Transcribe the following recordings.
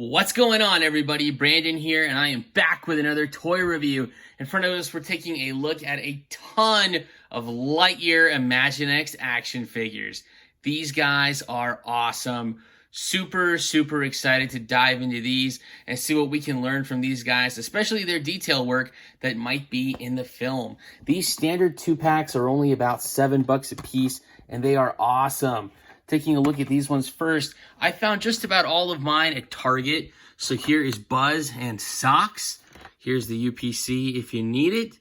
What's going on, everybody? Brandon here, and I am back with another toy review. In front of us, we're taking a look at a ton of Lightyear Imaginext action figures. These guys are awesome. Super excited to dive into these and see what we can learn from these guys, especially their detail work that might be in the film. These standard 2-packs are only about $7 a piece, and they are awesome. Taking a look at these ones first, I found just about all of mine at Target. So here is Buzz and SOX. Here's the UPC if you need it.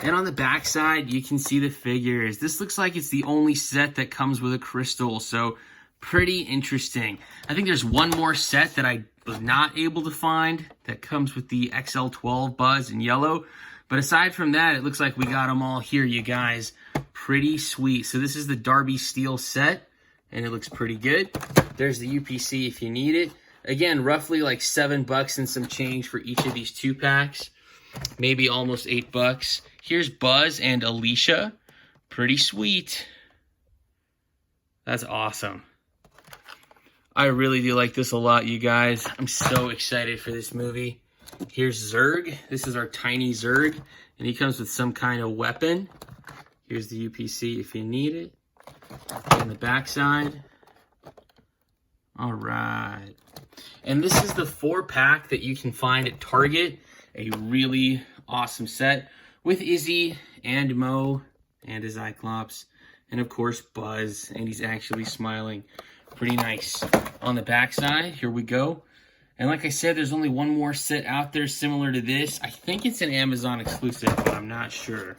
And on the back side, you can see the figures. This looks like it's the only set that comes with a crystal, so pretty interesting. I think there's one more set that I was not able to find that comes with the XL12 Buzz in yellow. But aside from that, it looks like we got them all here, you guys. Pretty sweet. So this is the Darby Steel set, and it looks pretty good. There's the UPC if you need it. Again, roughly like $7 and some change for each of these 2-packs. Maybe almost $8. Here's Buzz and Alisha. Pretty sweet. That's awesome. I really do like this a lot, you guys. I'm so excited for this movie. Here's Zurg. This is our tiny Zurg, and he comes with some kind of weapon. Here's the UPC if you need it. On the back side. All right. And this is the 4-pack that you can find at Target. A really awesome set with Izzy and Mo and a Zyclops. And of course, Buzz. And he's actually smiling. Pretty nice. On the back side, here we go. And like I said, there's only one more set out there similar to this. I think it's an Amazon exclusive, but I'm not sure.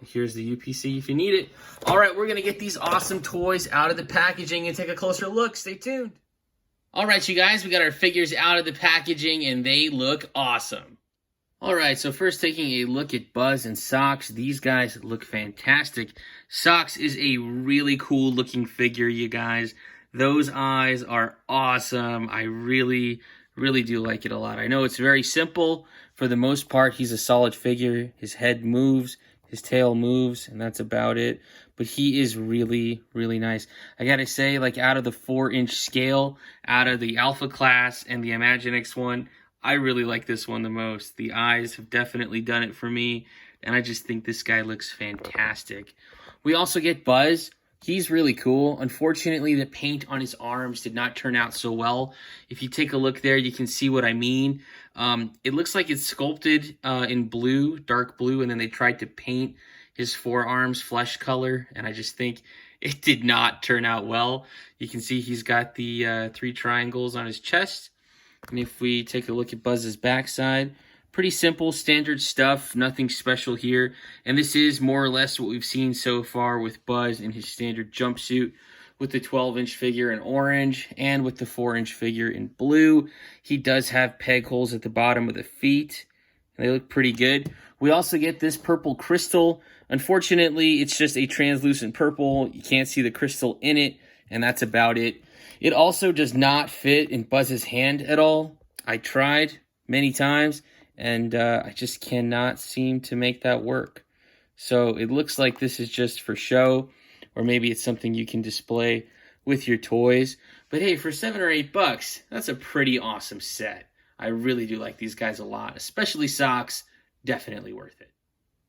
Here's the UPC if you need it. All right, we're going to get these awesome toys out of the packaging and take a closer look. Stay tuned. All right, you guys, we got our figures out of the packaging, and they look awesome. All right, so first taking a look at Buzz and SOX. These guys look fantastic. SOX is a really cool looking figure, you guys. Those eyes are awesome. I really do like it a lot. I know it's very simple. For the most part, he's a solid figure. His head moves. His tail moves, and that's about it. But he is really nice. I gotta say, like, out of the 4-inch scale, out of the Alpha class and the Imaginext one, I really like this one the most. The eyes have definitely done it for me, and I just think this guy looks fantastic. We also get Buzz. He's really cool. Unfortunately, the paint on his arms did not turn out so well. If you take a look there, you can see what I mean. It looks like it's sculpted in blue, dark blue, and then they tried to paint his forearms flesh color, and I just think it did not turn out well. You can see he's got the 3 triangles on his chest. And if we take a look at Buzz's backside, pretty simple, standard stuff, nothing special here. And this is more or less what we've seen so far with Buzz in his standard jumpsuit with the 12-inch figure in orange and with the 4-inch figure in blue. He does have peg holes at the bottom of the feet. They look pretty good. We also get this purple crystal. Unfortunately, it's just a translucent purple. You can't see the crystal in it, and that's about it. It also does not fit in Buzz's hand at all. I tried many times, and I just cannot seem to make that work. So it looks like this is just for show, or maybe it's something you can display with your toys. But hey, for $7 or $8, that's a pretty awesome set. I really do like these guys a lot, especially SOX. Definitely worth it.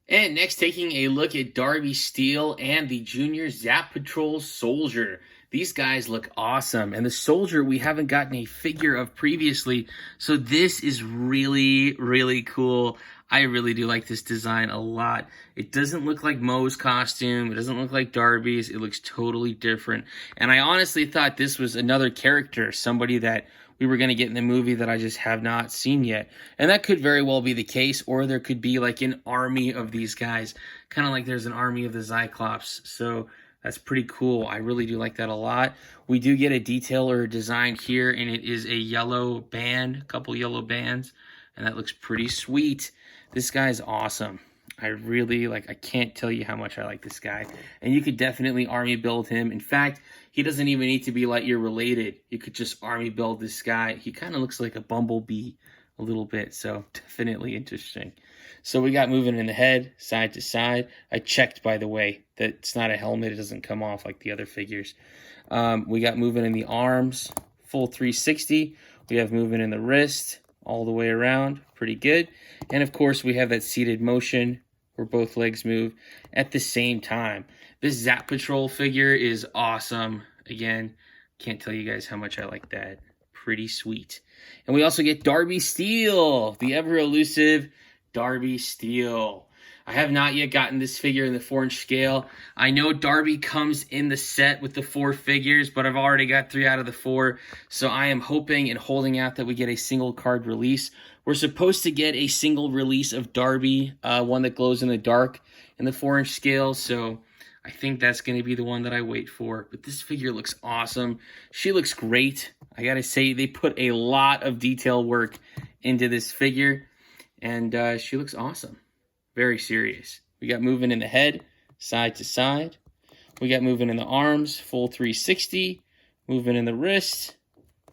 And next, taking a look at Darby Steel and the Junior Zap Patrol Soldier. These guys look awesome. And the Soldier, we haven't gotten a figure of previously, so this is really cool. I really do like this design a lot. It doesn't look like Mo's costume. It doesn't look like Darby's. It looks totally different. And I honestly thought this was another character, somebody that we were going to get in the movie that I just have not seen yet. And that could very well be the case, or there could be like an army of these guys, kind of like there's an army of the Zyclops. So that's pretty cool. I really do like that a lot. We do get a detail or a design here, and it is a yellow band, a couple yellow bands, and that looks pretty sweet. This guy's awesome. I can't tell you how much I like this guy. And you could definitely army build him. In fact, he doesn't even need to be Lightyear related. You could just army build this guy. He kind of looks like a bumblebee a little bit, so definitely interesting. So we got moving in the head, side to side. I checked, by the way, that it's not a helmet. It doesn't come off like the other figures. We got moving in the arms, full 360. We have movement in the wrist all the way around, pretty good. And of course, we have that seated motion where both legs move at the same time. This Zap Patrol figure is awesome. Again, can't tell you guys how much I like that. Pretty sweet. And we also get Darby Steel, the ever elusive Darby Steel. I have not yet gotten this figure in the 4-inch scale. I know Darby comes in the set with the 4 figures, but I've already got 3 out of the 4. So I am hoping and holding out that we get a single card release. We're supposed to get a single release of Darby, one that glows in the dark in the 4-inch scale. So I think that's going to be the one that I wait for. But this figure looks awesome. She looks great. I got to say, they put a lot of detail work into this figure. And she looks awesome. Very serious. We got movement in the head, side to side. We got movement in the arms, full 360. Movement in the wrist,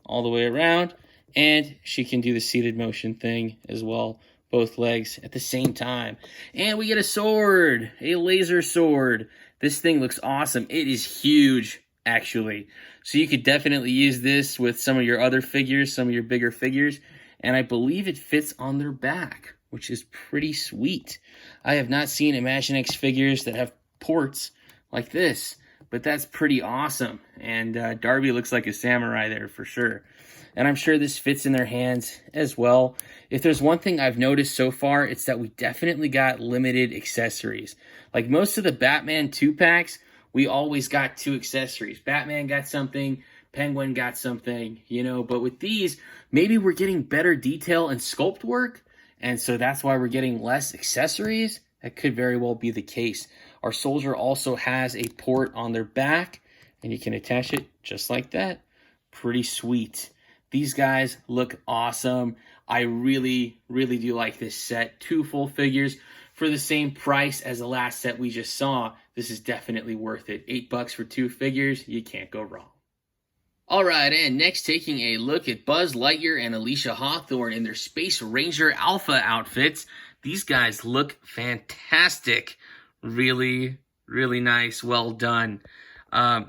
all the way around. And she can do the seated motion thing as well. Both legs at the same time. And we get a sword, a laser sword. This thing looks awesome. It is huge, actually. So you could definitely use this with some of your other figures, some of your bigger figures. And I believe it fits on their back, which is pretty sweet. I have not seen Imaginext figures that have ports like this, but that's pretty awesome. And Darby looks like a samurai there for sure. And I'm sure this fits in their hands as well. If there's one thing I've noticed so far, it's that we definitely got limited accessories. Like most of the Batman 2-packs, we always got 2 accessories. Batman got something, Penguin got something, you know. But with these, maybe we're getting better detail and sculpt work. And so that's why we're getting less accessories. That could very well be the case. Our soldier also has a port on their back, and you can attach it just like that. Pretty sweet. These guys look awesome. I really, really do like this set. 2 full figures for the same price as the last set we just saw. This is definitely worth it. $8 for 2 figures. You can't go wrong. Alright, and next taking a look at Buzz Lightyear and Alisha Hawthorne in their Space Ranger Alpha outfits. These guys look fantastic. Really, really nice. Well done.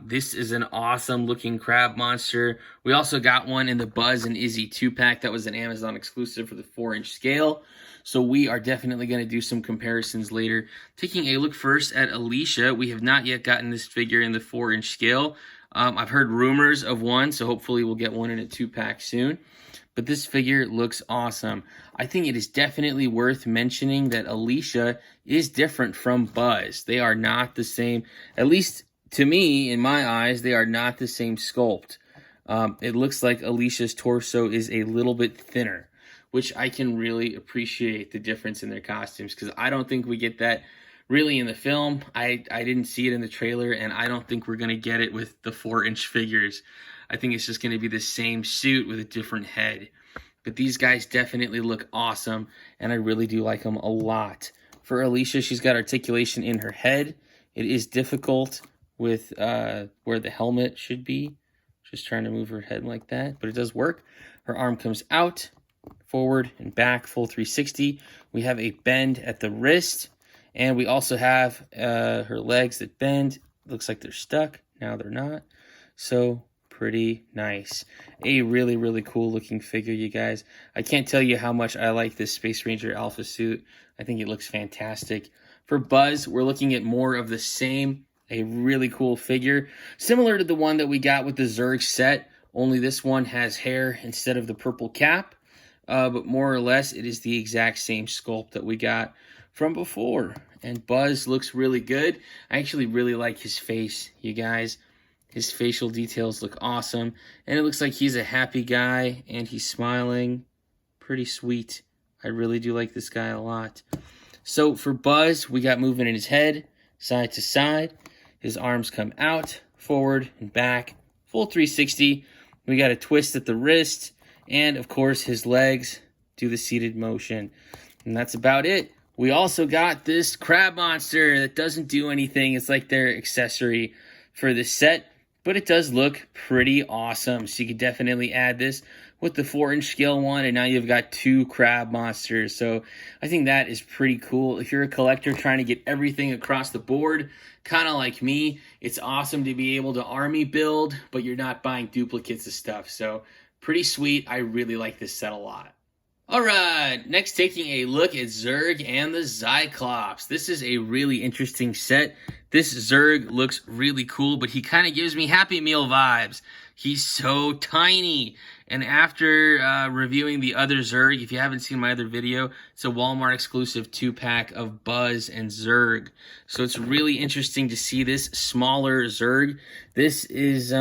This is an awesome looking crab monster. We also got one in the Buzz and Izzy 2-pack. That was an Amazon exclusive for the 4-inch scale. So we are definitely going to do some comparisons later. Taking a look first at Alisha. We have not yet gotten this figure in the 4-inch scale. I've heard rumors of one, so hopefully we'll get one in a 2-pack soon. But this figure looks awesome. I think it is definitely worth mentioning that Alisha is different from Buzz. They are not the same, at least to me, in my eyes, they are not the same sculpt. It looks like Alisha's torso is a little bit thinner, which I can really appreciate the difference in their costumes, because I don't think we get that really in the film. I didn't see it in the trailer, and I don't think we're going to get it with the 4-inch figures. I think it's just going to be the same suit with a different head. But these guys definitely look awesome, and I really do like them a lot. For Alisha, she's got articulation in her head. It is difficult with where the helmet should be. Just trying to move her head like that, but it does work. Her arm comes out, forward and back, full 360. We have a bend at the wrist. And we also have her legs that bend. Looks like they're stuck. Now they're not. So pretty nice. A really, really cool looking figure, you guys. I can't tell you how much I like this Space Ranger Alpha suit. I think it looks fantastic. For Buzz, we're looking at more of the same. A really cool figure. Similar to the one that we got with the Zurg set. Only this one has hair instead of the purple cap. But more or less, it is the exact same sculpt that we got from before. And Buzz looks really good. I actually really like his face, you guys. His facial details look awesome. And it looks like he's a happy guy and he's smiling. Pretty sweet. I really do like this guy a lot. So for Buzz, we got movement in his head, side to side. His arms come out, forward and back, full 360. We got a twist at the wrist. And of course, his legs do the seated motion. And that's about it. We also got this crab monster that doesn't do anything. It's like their accessory for this set, but it does look pretty awesome. So you could definitely add this with the 4-inch scale one, and now you've got 2 crab monsters. So I think that is pretty cool. If you're a collector trying to get everything across the board, kind of like me, it's awesome to be able to army build, but you're not buying duplicates of stuff. So Pretty sweet. I really like this set a lot. All right, next taking a look at Zurg and the Zyclops. This is a really interesting set. This Zurg looks really cool, but he kind of gives me Happy Meal vibes. He's so tiny. And after reviewing the other Zurg, if you haven't seen my other video, it's a Walmart exclusive 2-pack of Buzz and Zurg. So it's really interesting to see this smaller Zurg. This is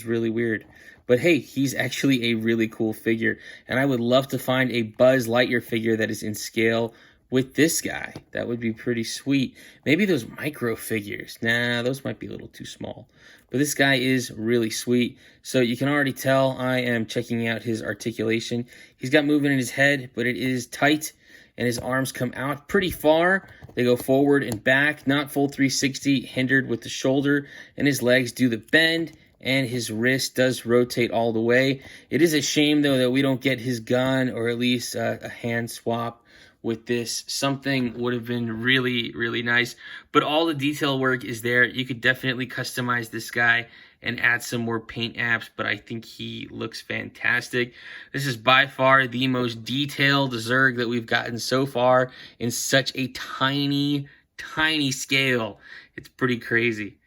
really weird. But hey, he's actually a really cool figure. And I would love to find a Buzz Lightyear figure that is in scale with this guy. That would be pretty sweet. Maybe those micro figures. Nah, those might be a little too small. But this guy is really sweet. So you can already tell I am checking out his articulation. He's got movement in his head, but it is tight. And his arms come out pretty far. They go forward and back, not full 360, hindered with the shoulder. And his legs do the bend. And his wrist does rotate all the way. It is a shame, though, that we don't get his gun or at least a hand swap with this. Something would have been really, really nice. But all the detail work is there. You could definitely customize this guy and add some more paint apps, but I think he looks fantastic. This is by far the most detailed Zurg that we've gotten so far in such a tiny, tiny scale. It's pretty crazy.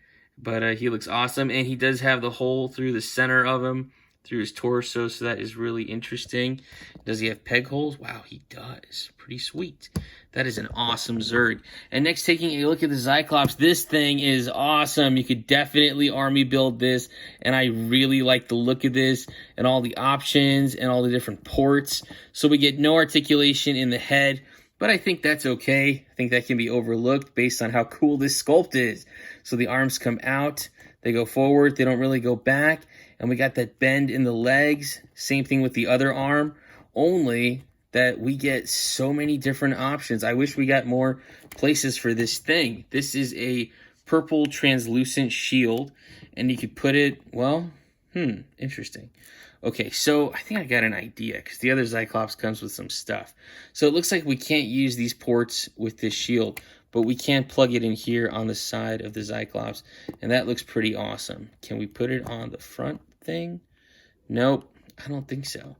But he looks awesome, and he does have the hole through the center of him, through his torso, so that is really interesting. Does he have peg holes? Wow, he does. Pretty sweet. That is an awesome Zurg. And next, taking a look at the Zyclops, this thing is awesome. You could definitely army build this, and I really like the look of this and all the options and all the different ports. So we get no articulation in the head, but I think that's okay. I think that can be overlooked based on how cool this sculpt is. So the arms come out, they go forward, they don't really go back, and we got that bend in the legs. Same thing with the other arm, only that we get so many different options. I wish we got more places for this thing. This is a purple translucent shield, and you could put it, well, interesting. Okay, so I think I got an idea, because the other Zyclops comes with some stuff. So it looks like we can't use these ports with this shield, but we can plug it in here on the side of the Zyclops, and that looks pretty awesome. Can we put it on the front thing? Nope, I don't think so.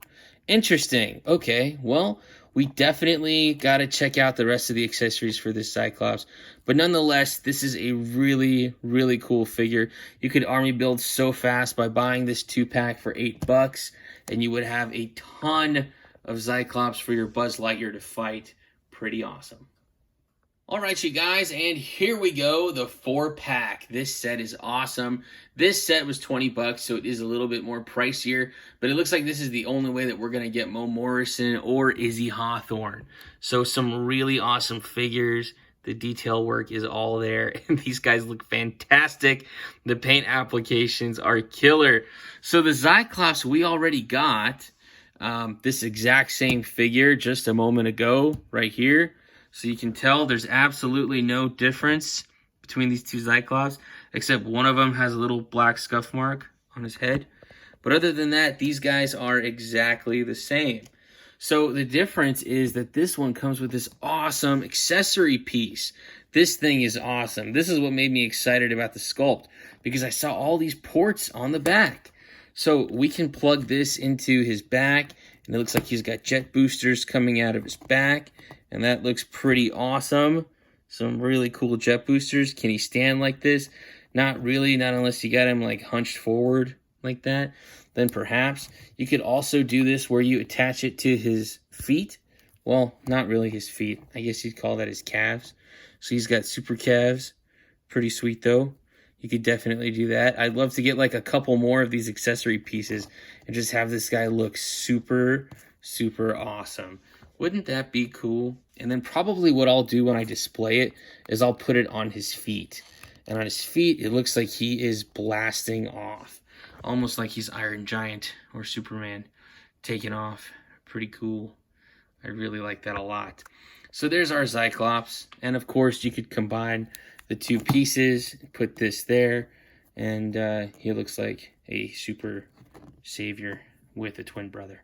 Interesting. Okay, well, we definitely got to check out the rest of the accessories for this Cyclops. But nonetheless, this is a really, really cool figure. You could army build so fast by buying this 2-pack for $8, and you would have a ton of Cyclops for your Buzz Lightyear to fight. Pretty awesome. All right, you guys, and here we go, the 4-pack. This set is awesome. This set was $20, so it is a little bit more pricier, but it looks like this is the only way that we're going to get Mo Morrison or Izzy Hawthorne. So some really awesome figures. The detail work is all there, and these guys look fantastic. The paint applications are killer. So the Zyclops we already got, this exact same figure just a moment ago right here. So you can tell there's absolutely no difference between these two Zyclops, except one of them has a little black scuff mark on his head. But other than that, these guys are exactly the same. So the difference is that this one comes with this awesome accessory piece. This thing is awesome. This is what made me excited about the sculpt, because I saw all these ports on the back. So we can plug this into his back, and it looks like he's got jet boosters coming out of his back, and that looks pretty awesome. Some really cool jet boosters. Can he stand like this? Not really, not unless you got him like hunched forward like that. Then perhaps you could also do this where you attach it to his feet. Well, not really his feet. I guess you'd call that his calves. So he's got super calves. Pretty sweet though. You could definitely do that. I'd love to get like a couple more of these accessory pieces and just have this guy look super, super awesome. Wouldn't that be cool? And then probably what I'll do when I display it is I'll put it on his feet. And on his feet, it looks like he is blasting off. Almost like he's Iron Giant or Superman taking off. Pretty cool. I really like that a lot. So there's our Zyclops. And of course, you could combine the two pieces, put this there, and he looks like a super savior with a twin brother.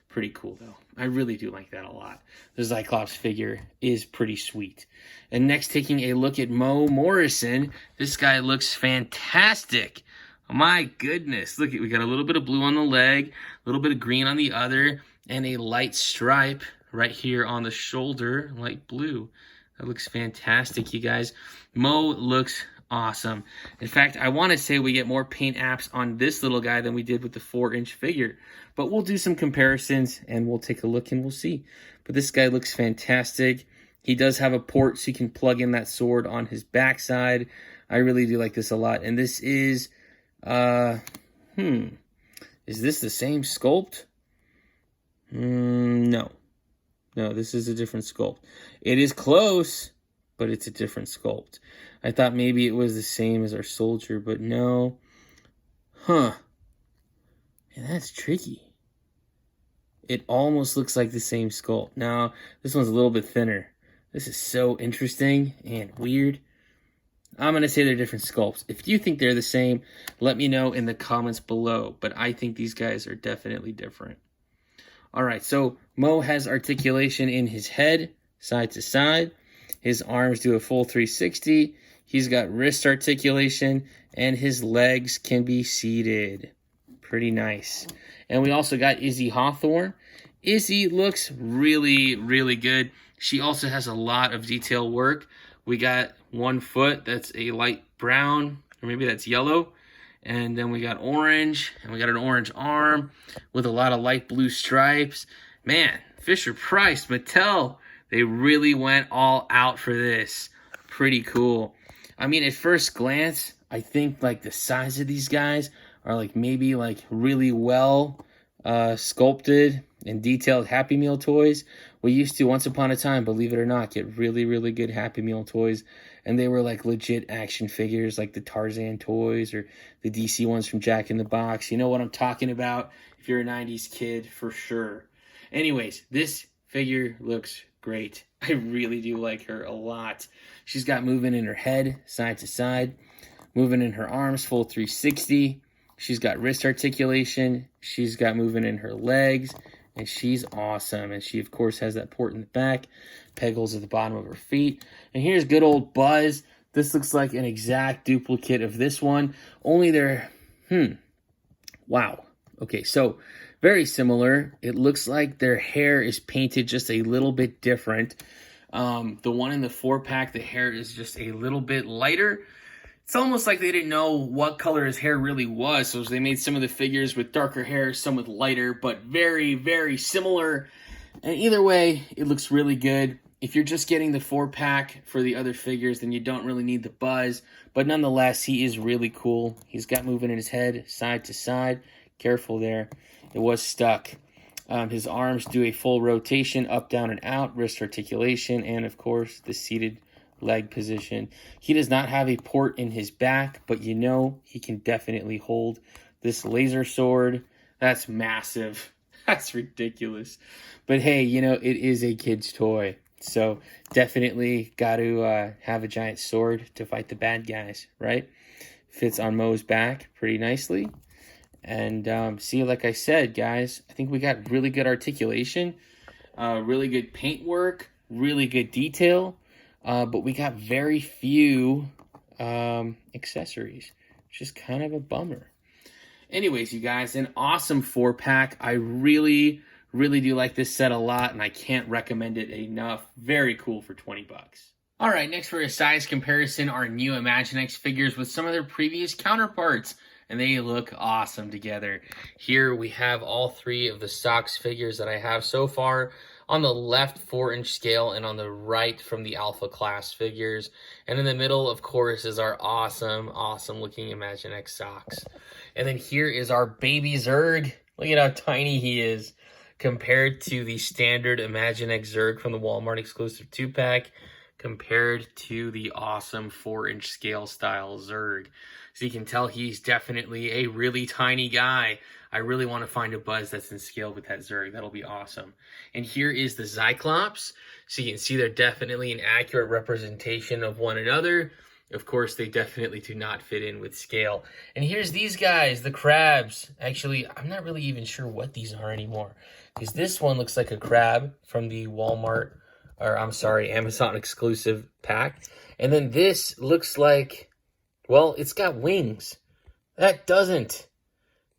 Pretty cool, though. I really do like that a lot. The Zyclops figure is pretty sweet. And next, taking a look at Mo Morrison. This guy looks fantastic. My goodness. Look, we got a little bit of blue on the leg, a little bit of green on the other, and a light stripe right here on the shoulder, light blue. That looks fantastic, you guys. Mo looks awesome. In fact, I want to say we get more paint apps on this little guy than we did with the 4-inch figure. But we'll do some comparisons, and we'll take a look, and we'll see. But this guy looks fantastic. He does have a port, so you can plug in that sword on his backside. I really do like this a lot. And this is, is this the same sculpt? No. No, this is a different sculpt. It is close, but it's a different sculpt. I thought maybe it was the same as our soldier, but no. Huh. Man, that's tricky. It almost looks like the same sculpt. Now, this one's a little bit thinner. This is so interesting and weird. I'm going to say they're different sculpts. If you think they're the same, let me know in the comments below. But I think these guys are definitely different. All right, so Mo has articulation in his head, side to side. His arms do a full 360. He's got wrist articulation, and his legs can be seated. Pretty nice. And we also got Izzy Hawthorne. Izzy looks really, really good. She also has a lot of detail work. We got one foot that's a light brown, or maybe that's yellow. And then we got orange, and we got an orange arm with a lot of light blue stripes. Man, Fisher-Price, Mattel, they really went all out for this. Pretty cool. I mean, at first glance, I think like the size of these guys are like maybe like really well sculpted and detailed Happy Meal toys. We used to, once upon a time, believe it or not, get really, really good Happy Meal toys. And they were like legit action figures, like the Tarzan toys or the DC ones from Jack in the Box. You know what I'm talking about if you're a 90s kid, for sure. Anyways, this figure looks great. I really do like her a lot. She's got movement in her head, side to side. Movement in her arms, full 360. She's got wrist articulation. She's got movement in her legs. And she's awesome. And she, of course, has that port in the back. Peg holes at the bottom of her feet. And here's good old Buzz. This looks like an exact duplicate of this one. Only they're, wow. Okay, so very similar. It looks like their hair is painted just a little bit different. The one in the 4-pack, the hair is just a little bit lighter. It's almost like they didn't know what color his hair really was, so they made some of the figures with darker hair, some with lighter, but very, very similar. And either way, it looks really good. If you're just getting the 4-pack for the other figures, then you don't really need the Buzz. But nonetheless, he is really cool. He's got movement in his head, side to side. Careful there. It was stuck. His arms do a full rotation, up, down, and out, wrist articulation, and of course, the seated leg position. He does not have a port in his back, but you know he can definitely hold this laser sword. That's massive. That's ridiculous. But hey, you know, it is a kid's toy. So definitely got to have a giant sword to fight the bad guys, right? Fits on Mo's back pretty nicely. And see, like I said, guys, I think we got really good articulation, really good paint work, really good detail. But we got very few accessories, which is kind of a bummer. Anyways, you guys, an awesome 4-pack. I really, really do like this set a lot, and I can't recommend it enough. Very cool for 20 bucks. All right, next for a size comparison are new Imaginext figures with some of their previous counterparts, and they look awesome together. Here we have all 3 of the SOX figures that I have so far. On the left, 4-inch scale, and on the right from the Alpha class figures. And in the middle, of course, is our awesome, awesome looking Imaginext SOX. And then here is our baby Zurg. Look at how tiny he is compared to the standard Imaginext Zurg from the Walmart exclusive 2-pack, compared to the awesome 4-inch scale style Zurg. So you can tell he's definitely a really tiny guy. I really want to find a Buzz that's in scale with that Zurg. That'll be awesome. And here is the Zyclops. So you can see they're definitely an accurate representation of one another. Of course, they definitely do not fit in with scale. And here's these guys, the crabs. Actually, I'm not really even sure what these are anymore, because this one looks like a crab from the Walmart, or I'm sorry, Amazon exclusive pack. And then this looks like, well, it's got wings. that doesn't.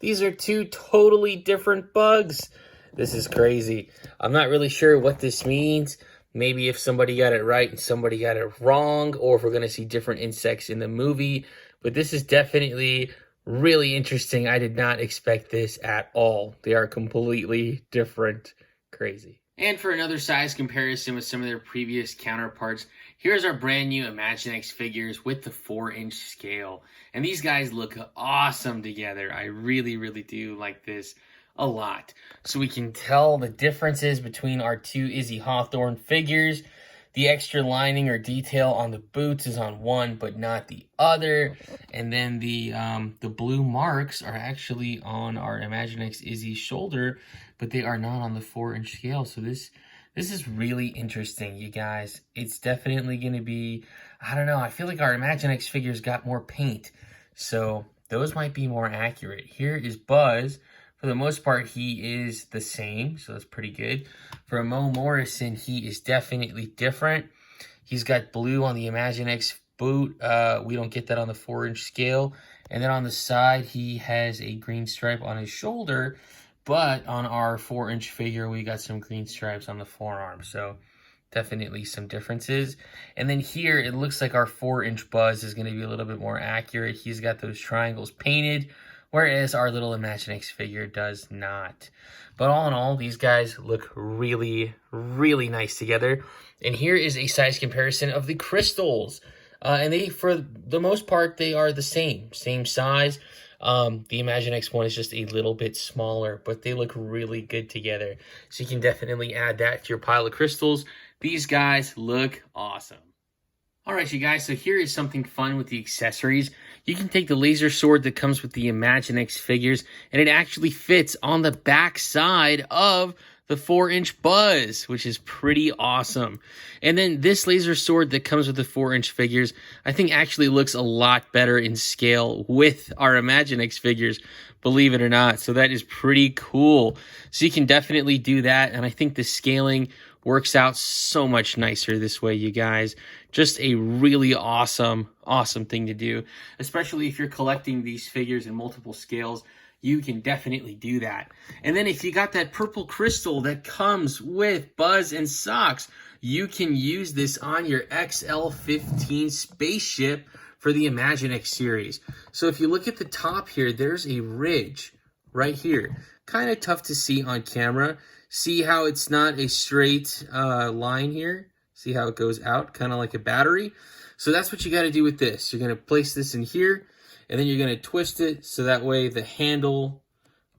These are two totally different bugs. This is crazy. I'm not really sure what this means. Maybe if somebody got it right and somebody got it wrong, or if we're going to see different insects in the movie. But this is definitely really interesting. I did not expect this at all. They are completely different. Crazy. And for another size comparison with some of their previous counterparts, here's our brand new Imaginext figures with the 4-inch scale. And these guys look awesome together. I really, really do like this a lot. So we can tell the differences between our two Izzy Hawthorne figures. The extra lining or detail on the boots is on one, but not the other. And then the blue marks are actually on our Imaginext Izzy shoulder, but they are not on the 4-inch scale. So this is really interesting, you guys. It's definitely going to be, I don't know, I feel like our Imaginext figures got more paint. So those might be more accurate. Here is Buzz. For the most part, he is the same, so that's pretty good. For Mo Morrison, he is definitely different. He's got blue on the Imaginext boot. We don't get that on the 4-inch scale. And then on the side, he has a green stripe on his shoulder. But on our 4-inch figure, we got some green stripes on the forearm. So definitely some differences. And then here, it looks like our 4-inch Buzz is going to be a little bit more accurate. He's got those triangles painted, whereas our little Imaginext figure does not. But all in all, these guys look really, really nice together. And here is a size comparison of the crystals. And they, for the most part, they are the same size. The Imaginext one is just a little bit smaller, but they look really good together. So you can definitely add that to your pile of crystals. These guys look awesome. Alright, you guys, so here is something fun with the accessories. You can take the laser sword that comes with the Imaginext figures, and it actually fits on the back side of the 4-inch Buzz, which is pretty awesome. And then this laser sword that comes with the 4-inch figures, I think actually looks a lot better in scale with our Imaginext figures, believe it or not. So that is pretty cool. So you can definitely do that, and I think the scaling works out so much nicer this way, you guys. Just a really awesome thing to do, especially if you're collecting these figures in multiple scales. You can definitely do that. And then if you got that purple crystal that comes with Buzz and SOX, you can use this on your XL-15 spaceship for the Imaginext series. So if you look at the top here, there's a ridge right here. Kind of tough to see on camera. See how it's not a straight line here? See how it goes out, kind of like a battery? So that's what you got to do with this. You're going to place this in here, and then you're going to twist it so that way the handle,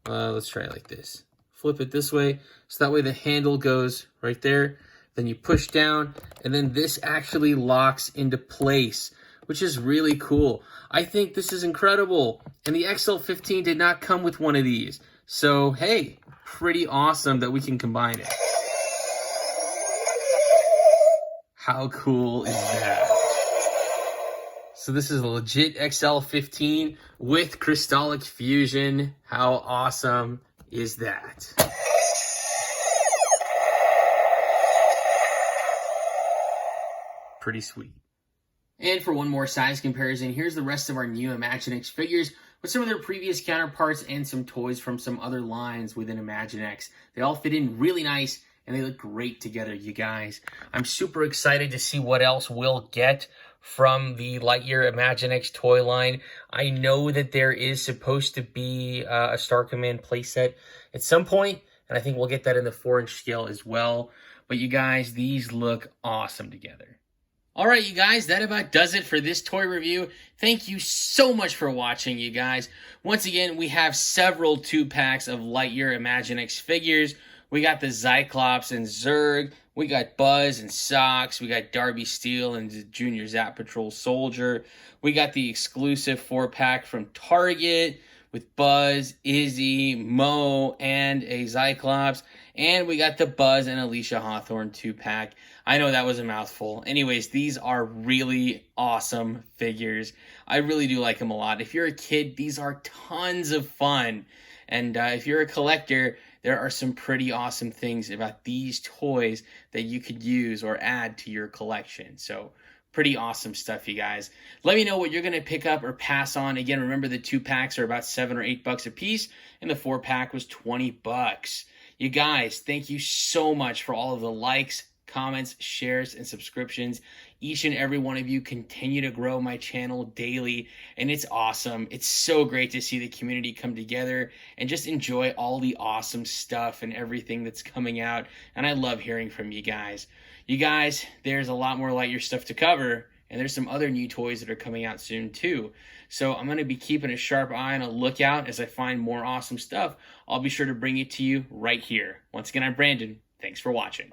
let's try it like this. Flip it this way, so that way the handle goes right there. Then you push down, and then this actually locks into place, which is really cool. I think this is incredible. And the XL-15 did not come with one of these. So, hey, pretty awesome that we can combine it. How cool is that? So this is a legit XL-15 with Crystallic Fusion. How awesome is that? Pretty sweet. And for one more size comparison, here's the rest of our new Imaginext figures with some of their previous counterparts and some toys from some other lines within Imaginext. They all fit in really nice, and they look great together, you guys. I'm super excited to see what else we'll get from the Lightyear Imaginext toy line. I know that there is supposed to be a Star Command playset at some point, and I think we'll get that in the 4-inch scale as well. But you guys, these look awesome together. Alright, you guys, that about does it for this toy review. Thank you so much for watching, you guys. Once again, we have several 2-packs of Lightyear Imaginext figures. We got the Zyclops and Zurg. We got Buzz and SOX. We got Darby Steel and the Junior Zap Patrol Soldier. We got the exclusive 4-pack from Target with Buzz, Izzy, Mo, and a Zyclops. And we got the Buzz and Alisha Hawthorne 2-pack. I know that was a mouthful. Anyways, these are really awesome figures. I really do like them a lot. If you're a kid, these are tons of fun. And if you're a collector, there are some pretty awesome things about these toys that you could use or add to your collection. So Pretty awesome stuff, you guys. Let me know what you're going to pick up or pass on. Again, remember the 2-packs are about $7 or $8 a piece, and the 4-pack was $20. You guys, thank you so much for all of the likes, comments, shares, and subscriptions. Each and every one of you continue to grow my channel daily, and it's awesome. It's so great to see the community come together and just enjoy all the awesome stuff and everything that's coming out, and I love hearing from you guys. You guys, there's a lot more Lightyear stuff to cover, and there's some other new toys that are coming out soon too. So I'm going to be keeping a sharp eye and a lookout as I find more awesome stuff. I'll be sure to bring it to you right here. Once again, I'm Brandon. Thanks for watching.